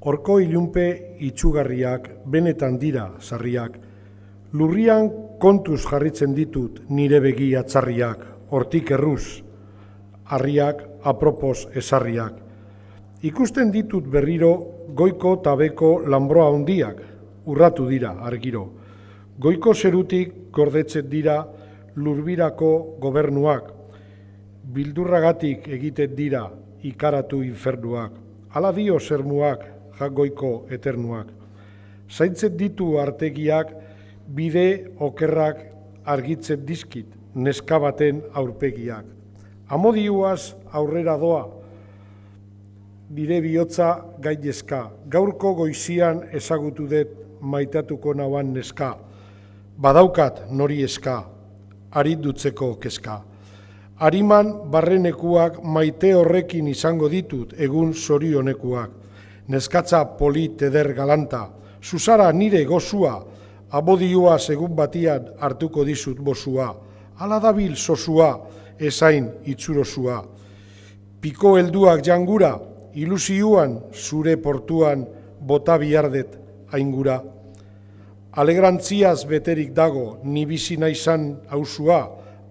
Horko ilunpe itxugarriak benetan dira sarriak. Lurrian kontuz jarritzen ditut nire begi atzarriak, hortik erruz, harriak apropos ezarriak. Ikusten ditut berriro goiko tabeko lanbroa hondiak, urratu dira argiro. Goiko zerutik gordetzen dira lurbirako gobernuak, bildurragatik egiten dira ikaratu infernuak, ala dio zermuak jagoiko eternuak. Zaintzen ditu artegiak bide okerrak argitzen dizkit, neska baten aurpegiak. Amodioaz aurrera doa, bide bihotza gainezka, gaurko goizian ezagutu dut maitatuko nauan neska, badaukat nori eska, arindutzeko kezka. Ariman barrenekuak maite horrekin izango ditut egun zorionekuak, neskatza polit eder galanta, zuzara nire gozua, amodioa segun batian hartuko dizut bozua, ala dabil sosua, ezain itzurosua. Piko helduak jangura, ilusioan zure portuan bota bihardet aingura. Alegrantziaz beterik dago, ni bizi naizan hausua,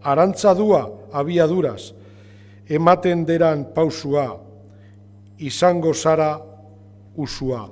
arantzadua abiaduraz, ematen deran pausua, izango zara usua.